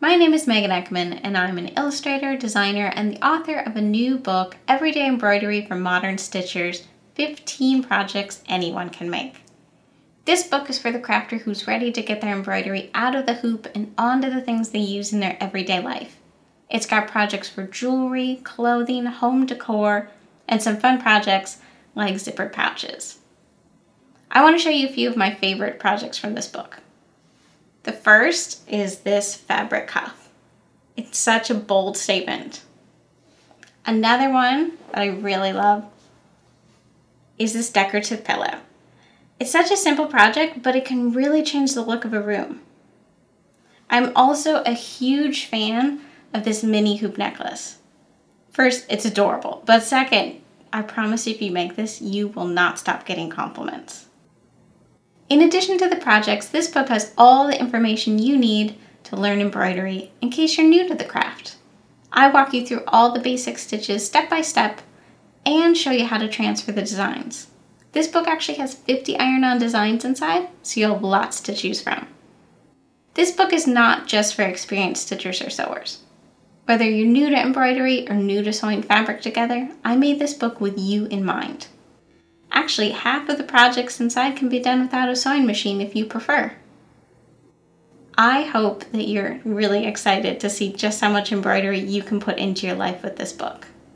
My name is Megan Ekman, and I'm an illustrator, designer, and the author of a new book, Everyday Embroidery for Modern Stitchers, 15 Projects Anyone Can Make. This book is for the crafter who's ready to get their embroidery out of the hoop and onto the things they use in their everyday life. It's got projects for jewelry, clothing, home decor, and some fun projects like zippered pouches. I want to show you a few of my favorite projects from this book. The first is this fabric cuff. It's such a bold statement. Another one that I really love is this decorative pillow. It's such a simple project, but it can really change the look of a room. I'm also a huge fan of this mini hoop necklace. First, it's adorable, but second, I promise if you make this, you will not stop getting compliments. In addition to the projects, this book has all the information you need to learn embroidery in case you're new to the craft. I walk you through all the basic stitches step by step and show you how to transfer the designs. This book actually has 50 iron-on designs inside, so you'll have lots to choose from. This book is not just for experienced stitchers or sewers. Whether you're new to embroidery or new to sewing fabric together, I made this book with you in mind. Actually, half of the projects inside can be done without a sewing machine if you prefer. I hope that you're really excited to see just how much embroidery you can put into your life with this book.